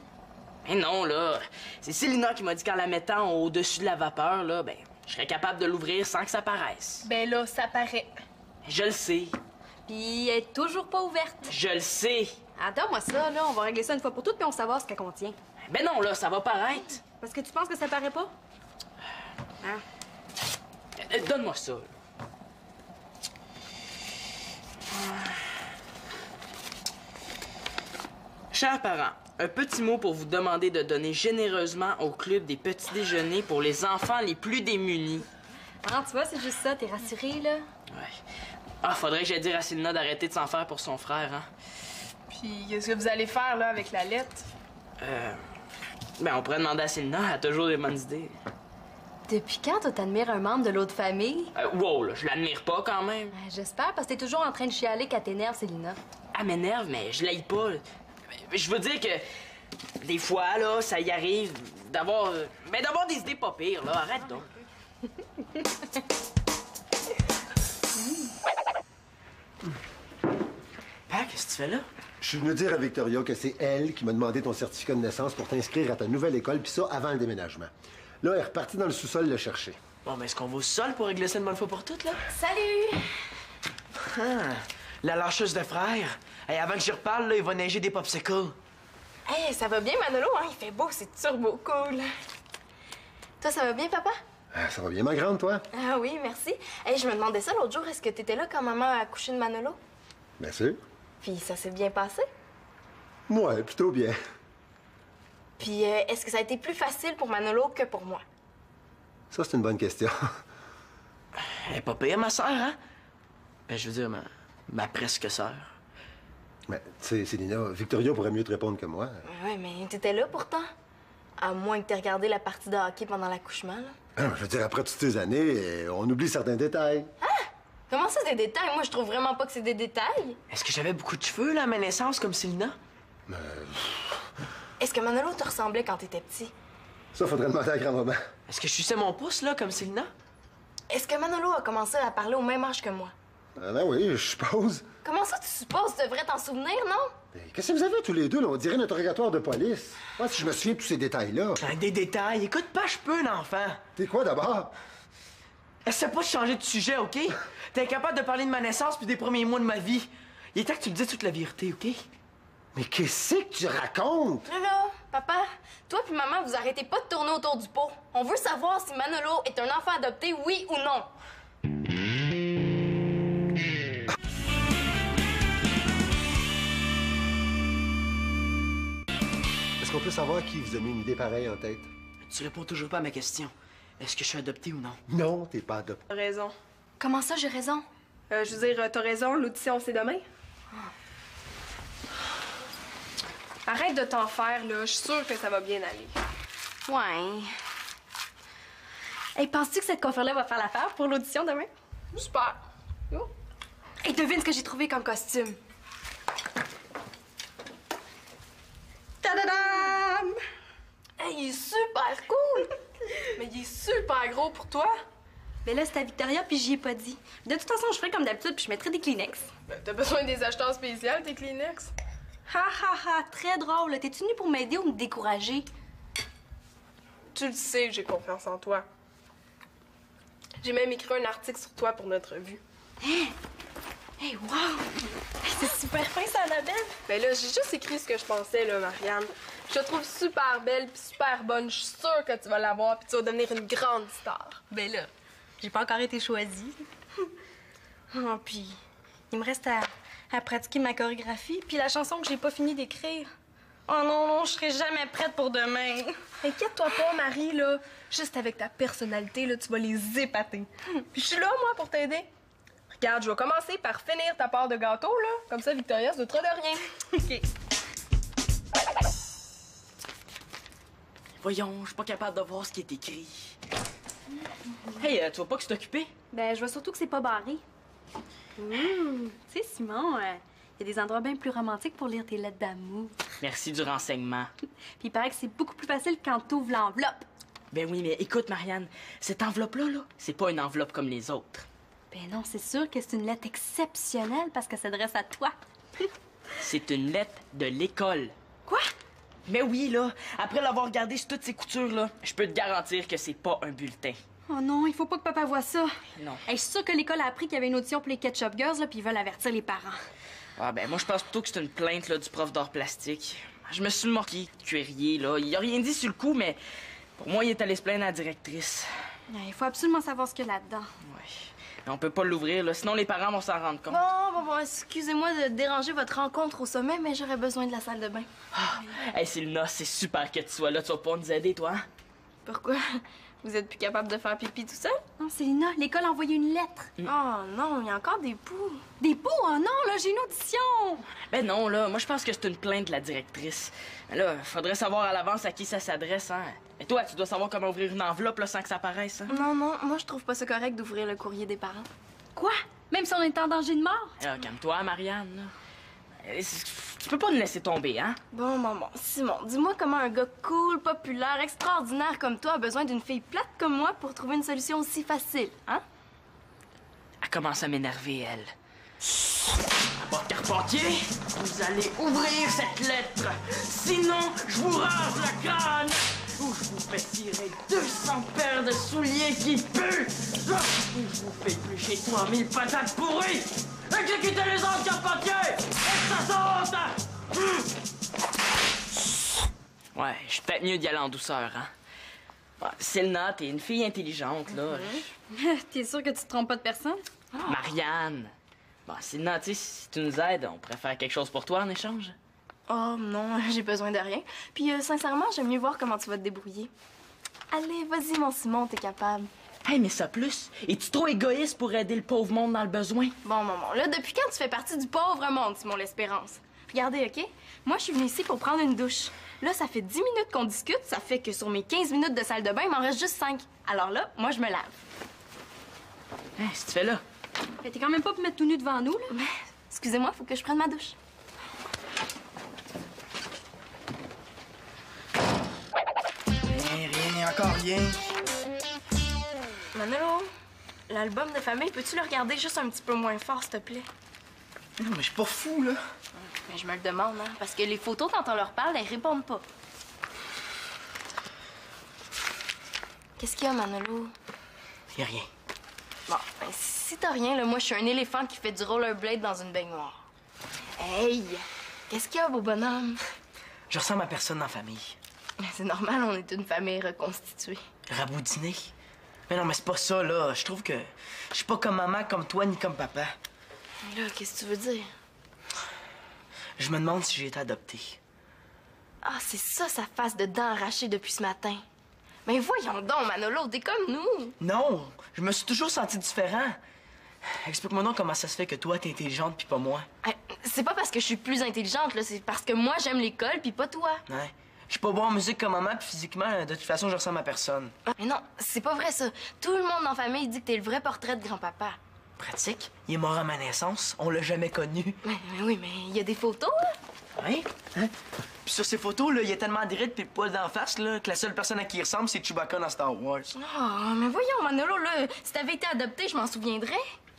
Mais non, là. C'est Célina qui m'a dit qu'en la mettant au-dessus de la vapeur, là, ben, je serais capable de l'ouvrir sans que ça paraisse. Ben là, ça paraît. Je le sais. Puis elle est toujours pas ouverte. Je le sais. Attends-moi ça, là. On va régler ça une fois pour toutes, puis on va savoir ce qu'elle contient. Ben non, là, ça va paraître. Parce que tu penses que ça paraît pas? Hein? Donne-moi ça. Chers parents, un petit mot pour vous demander de donner généreusement au club des petits déjeuners pour les enfants les plus démunis. Ah, tu vois, c'est juste ça. T'es rassurée, là? Ouais. Ah, faudrait que j'aille dire à Célina d'arrêter de s'en faire pour son frère, hein. Puis, qu'est-ce que vous allez faire, là, avec la lettre? Ben, on pourrait demander à Célina, elle a toujours des bonnes idées. Depuis quand toi t'admires un membre de l'autre famille? Wow, là, je l'admire pas quand même. J'espère, parce que t'es toujours en train de chialer qu'elle t'énerve, Célina. Elle m'énerve, mais je l'aille pas. Je veux dire que des fois, là, ça y arrive d'avoir d'avoir des idées pas pires, là. Arrête donc. Père, qu'est-ce que tu fais là? Je suis venu dire à Victoria que c'est elle qui m'a demandé ton certificat de naissance pour t'inscrire à ta nouvelle école, puis ça avant le déménagement. Là, elle est repartie dans le sous-sol le chercher. Bon, mais est-ce qu'on va au sol pour régler ça une bonne fois pour toutes, là? Salut! Ah, la lâcheuse de frère. Hey, avant que j'y reparle, là, il va neiger des popsicles. Hey, ça va bien, Manolo, hein? Il fait beau, c'est turbo cool. Toi, ça va bien, papa? Ah, ça va bien, ma grande, toi? Ah oui, merci. Hey, je me demandais ça l'autre jour. Est-ce que t'étais là quand maman a accouché de Manolo? Bien sûr. Puis ça s'est bien passé? Ouais, plutôt bien. Puis est-ce que ça a été plus facile pour Manolo que pour moi? Ça, c'est une bonne question. Elle est pas pire, ma sœur, hein? Ben, je veux dire, ma presque sœur. Mais, tu sais, Célina, Victoria pourrait mieux te répondre que moi. Ouais, mais t'étais là pourtant. À moins que t'aies regardé la partie de hockey pendant l'accouchement, là. Ah, je veux dire, après toutes ces années, on oublie certains détails. Comment ça, des détails? Moi, je trouve vraiment pas que c'est des détails. Est-ce que j'avais beaucoup de cheveux, là, à ma naissance, comme Célina? Est-ce que Manolo te ressemblait quand t'étais petit? Ça, faudrait demander à grand-maman. Est-ce que je suçais mon pouce, là, comme Célina? Est-ce que Manolo a commencé à parler au même âge que moi? Ah, ben oui, je suppose. Comment ça, tu supposes? Tu devrais t'en souvenir, non? Mais qu'est-ce que vous avez tous les deux, là? On dirait un interrogatoire de police. Moi, si je me souviens de tous ces détails-là. Des détails. Écoute pas, je peux, l'enfant. T'es quoi, d'abord? Essaie pas de changer de sujet, OK? T'es incapable de parler de ma naissance puis des premiers mois de ma vie. Il est temps que tu me dises toute la vérité, OK? Mais qu'est-ce que tu racontes? Là, papa, toi puis maman, vous arrêtez pas de tourner autour du pot. On veut savoir si Manolo est un enfant adopté, oui ou non. Est-ce qu'on peut savoir qui vous a mis une idée pareille en tête? Tu réponds toujours pas à ma question. Est-ce que je suis adopté ou non? Non, t'es pas adopté. T'as raison. Comment ça, j'ai raison? Je veux dire, t'as raison, l'audition, c'est demain. Arrête de t'en faire, là. Je suis sûre que ça va bien aller. Ouais. Hey, penses-tu que cette coiffure-là va faire l'affaire pour l'audition demain? Super. Hey, devine ce que j'ai trouvé comme costume. Tadadam! Hey, il est super cool! Mais il est super gros pour toi. Mais là, c'est à Victoria, puis j'y ai pas dit. De toute façon, je ferai comme d'habitude, puis je mettrai des Kleenex. Ben, t'as besoin des acheteurs spéciaux, tes Kleenex? Ha ha ha, très drôle. T'es-tu venu pour m'aider ou me décourager? Tu le sais, j'ai confiance en toi. J'ai même écrit un article sur toi pour notre revue. Hey, wow! Hey, c'est super fin, ça, Annabelle! Ben là, j'ai juste écrit ce que je pensais, là, Marianne. Je te trouve super belle puis super bonne. Je suis sûre que tu vas l'avoir puis tu vas devenir une grande star. Ben là, j'ai pas encore été choisie. Oh, puis il me reste à pratiquer ma chorégraphie puis la chanson que j'ai pas fini d'écrire. Oh non, non, je serai jamais prête pour demain. Inquiète-toi pas, Marie, là. Juste avec ta personnalité, là, tu vas les épater. Puis je suis là, moi, pour t'aider. Regarde, je vais commencer par finir ta part de gâteau, là. Comme ça, Victoria se doutera de rien. OK. Voyons, je suis pas capable de voir ce qui est écrit. Hey, tu vois pas que c'est occupé? Ben, je vois surtout que c'est pas barré. Tu sais, Simon, il y a des endroits bien plus romantiques pour lire tes lettres d'amour. Merci du renseignement. Puis il paraît que c'est beaucoup plus facile quand t'ouvres l'enveloppe. Ben oui, mais écoute, Marianne, cette enveloppe-là, là, c'est pas une enveloppe comme les autres. Ben non, c'est sûr que c'est une lettre exceptionnelle parce qu'elle s'adresse à toi. C'est une lettre de l'école. Quoi? Mais oui, là, après l'avoir regardé sur toutes ces coutures-là, je peux te garantir que c'est pas un bulletin. Oh non, il faut pas que papa voie ça. Non. Hey, je suis sûre que l'école a appris qu'il y avait une audition pour les Ketchup Girls, là, puis ils veulent avertir les parents. Ah ben moi je pense plutôt que c'est une plainte là, du prof d'art plastique. Je me suis moqué de cuirier, là. Il a rien dit sur le coup, mais pour moi, il est allé se plaindre à la directrice. Il faut absolument savoir ce qu'il y a là-dedans. Ouais. Mais on peut pas l'ouvrir, là, sinon les parents vont s'en rendre compte. Bon, excusez-moi de déranger votre rencontre au sommet, mais j'aurais besoin de la salle de bain. Hey, Sylna, c'est super que tu sois là. Tu vas pas nous aider, toi, hein? Pourquoi? Vous êtes plus capable de faire pipi tout seul? Non, Célina, l'école a envoyé une lettre. Oh non, il y a encore des poux. Des poux? Oh non, là, j'ai une audition. Ben non, là, moi je pense que c'est une plainte de la directrice. Mais là, faudrait savoir à l'avance à qui ça s'adresse, hein? Et toi, tu dois savoir comment ouvrir une enveloppe, là, sans que ça paraisse, hein? Non, moi je trouve pas ça correct d'ouvrir le courrier des parents. Quoi? Même si on est en danger de mort? Alors, calme-toi, Marianne, là. Tu peux pas nous laisser tomber, hein? Bon, Simon, dis-moi comment un gars cool, populaire, extraordinaire comme toi a besoin d'une fille plate comme moi pour trouver une solution aussi facile, hein? Elle commence à m'énerver, elle. Bon, Carpentier, vous allez ouvrir cette lettre. Sinon, je vous rase la crâne. Ou je vous fais tirer 200 paires de souliers qui puent. Ou je vous fais éplucher 3000 patates pourries. Exécutez les ordres, Carpentier! Et ça saute! Ouais, je suis peut-être mieux d'y aller en douceur, hein? Ouais, Sylna, t'es une fille intelligente, là. T'es sûr que tu te trompes pas de personne? Marianne! Bon, Sylna, tu sais, si tu nous aides, on pourrait faire quelque chose pour toi en échange. Oh non, j'ai besoin de rien. Puis sincèrement, j'aime mieux voir comment tu vas te débrouiller. Allez, vas-y, mon Simon, t'es capable. Hey, mais ça plus, es-tu trop égoïste pour aider le pauvre monde dans le besoin? Bon, là, depuis quand tu fais partie du pauvre monde, Simon l'Espérance? Regardez, OK? Moi, je suis venue ici pour prendre une douche. Là, ça fait 10 minutes qu'on discute, ça fait que sur mes 15 minutes de salle de bain, il m'en reste juste 5. Alors là, moi, je me lave. Hein, qu'est-ce que tu fais là? Mais t'es quand même pas pour mettre tout nu devant nous, là. Mais, excusez-moi, faut que je prenne ma douche. Rien, encore rien. Manolo, l'album de famille, peux-tu le regarder juste un petit peu moins fort, s'il te plaît? Non, mais je suis pas fou, là. Mais je me le demande, hein, parce que les photos, quand on leur parle, elles répondent pas. Qu'est-ce qu'il y a, Manolo? Y a rien. Bon, ben, si t'as rien, là, moi, je suis un éléphant qui fait du rollerblade dans une baignoire. Hey! Qu'est-ce qu'il y a, beau bonhomme? Je ressemble à personne dans la famille. C'est normal, on est une famille reconstituée. Raboutiné? Mais non, mais c'est pas ça, là. Je trouve que je suis pas comme maman, comme toi, ni comme papa. Mais là, qu'est-ce que tu veux dire? Je me demande si j'ai été adopté. Ah, c'est ça, sa face de dents arrachées depuis ce matin. Mais voyons donc, Manolo, t'es comme nous. Non! Je me suis toujours senti différent. Explique-moi donc comment ça se fait que toi, t'es intelligente puis pas moi. C'est pas parce que je suis plus intelligente, là. C'est parce que moi, j'aime l'école puis pas toi. Ouais. Je suis pas bon en musique comme maman, puis physiquement, de toute façon, je ressemble à personne. Mais non, c'est pas vrai, ça. Tout le monde dans la famille dit que t'es le vrai portrait de grand-papa. Pratique. Il est mort à ma naissance. On l'a jamais connu. Mais oui, mais il y a des photos, là. Ouais? Hein? Puis sur ces photos, là, il y a tellement d'irides puis de poils d'en face, là, que la seule personne à qui il ressemble, c'est Chewbacca dans Star Wars. Oh, mais voyons, Manolo, là, si t'avais été adopté, je m'en souviendrais.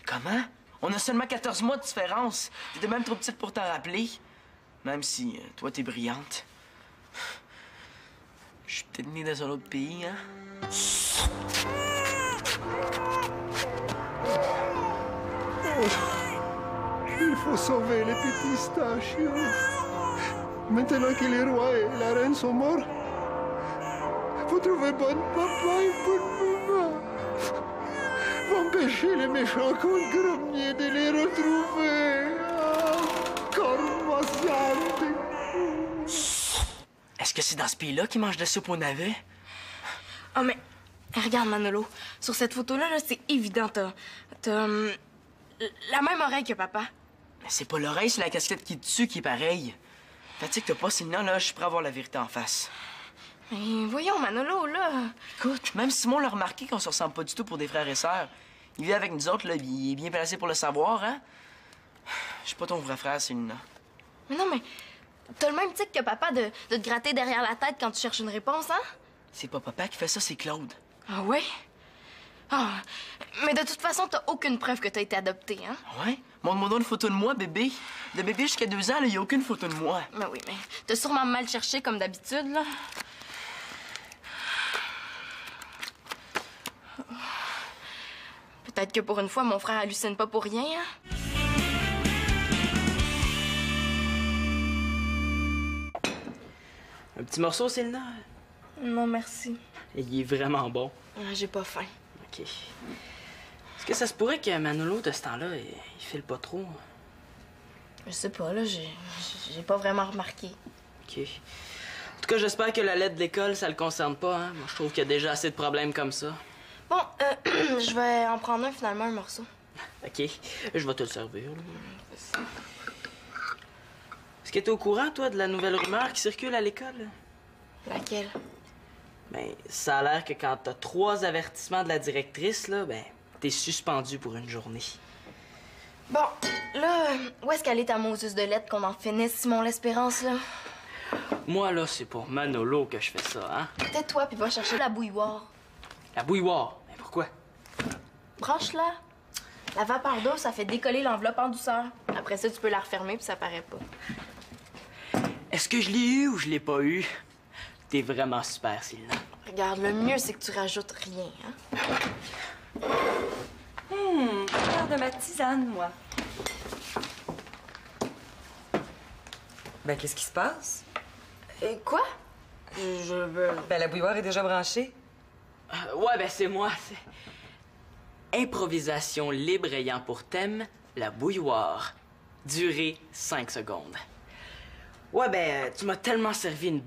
Comment? On a seulement 14 mois de différence. T'étais même trop petite pour t'en rappeler. Même si, toi, t'es brillante. Je suis peut-être née dans un autre pays, hein? Il faut sauver les petits stachios. Maintenant que les rois et la reine sont morts, faut trouver bon papa et bonne maman. Faut empêcher les méchants contes grommiers de les retrouver. Est-ce que c'est dans ce pays-là qu'ils mangent de la soupe au navet? Oh, mais regarde, Manolo. Sur cette photo-là, là, c'est évident. T'as la même oreille que papa. Mais c'est pas l'oreille, c'est la casquette qui est dessus qui est pareille. Fatigue, t'as pas sinon, là, je suis prêt à voir la vérité en face. Mais voyons, Manolo, là. Écoute, même Simon l'a remarqué qu'on se ressemble pas du tout pour des frères et sœurs. Il vit avec nous autres, là, il est bien placé pour le savoir, hein? Je suis pas ton vrai frère, Célina. Mais non, mais t'as le même tic que papa de te gratter derrière la tête quand tu cherches une réponse, hein? C'est pas papa qui fait ça, c'est Claude. Ah ouais? Ah, mais de toute façon, t'as aucune preuve que t'as été adopté, hein? Ouais? Montre-moi donc une photo de moi, bébé. De bébé jusqu'à 2 ans, il y a aucune photo de moi. Mais oui, mais t'as sûrement mal cherché comme d'habitude, là. Peut-être que pour une fois, mon frère hallucine pas pour rien, hein? Un petit morceau, Célina? Non, merci. Il est vraiment bon. J'ai pas faim. OK. Est-ce que ça se pourrait que Manolo, de ce temps-là, il file pas trop? Je sais pas, là, j'ai pas vraiment remarqué. OK. En tout cas, j'espère que la lettre de l'école, ça le concerne pas, hein? Moi, je trouve qu'il y a déjà assez de problèmes comme ça. Bon, je vais en prendre finalement, un morceau. OK. Je vais te le servir, là. Est-ce que t'es au courant, toi, de la nouvelle rumeur qui circule à l'école? Laquelle? Ben, ça a l'air que quand t'as 3 avertissements de la directrice, là, ben, t'es suspendu pour une journée. Bon, là, où est-ce qu'elle est ta Moses de lettres qu'on en finisse, Simon l'Espérance, là? Moi, là, c'est pour Manolo que je fais ça, hein? Tais-toi puis va chercher la bouilloire. La bouilloire? Mais pourquoi? Branche-la. La vapeur d'eau, ça fait décoller l'enveloppe en douceur. Après ça, tu peux la refermer puis ça paraît pas. Est-ce que je l'ai eu ou je l'ai pas eu? T'es vraiment super, Célina. Regarde, le mieux, c'est que tu rajoutes rien, hein? Faire de ma tisane, moi. Ben, qu'est-ce qui se passe? Quoi? Je veux... Ben, la bouilloire est déjà branchée. Ouais, ben c'est moi. C'est improvisation libre ayant pour thème la bouilloire. Durée 5 secondes. Ouais, ben, tu m'as tellement servi une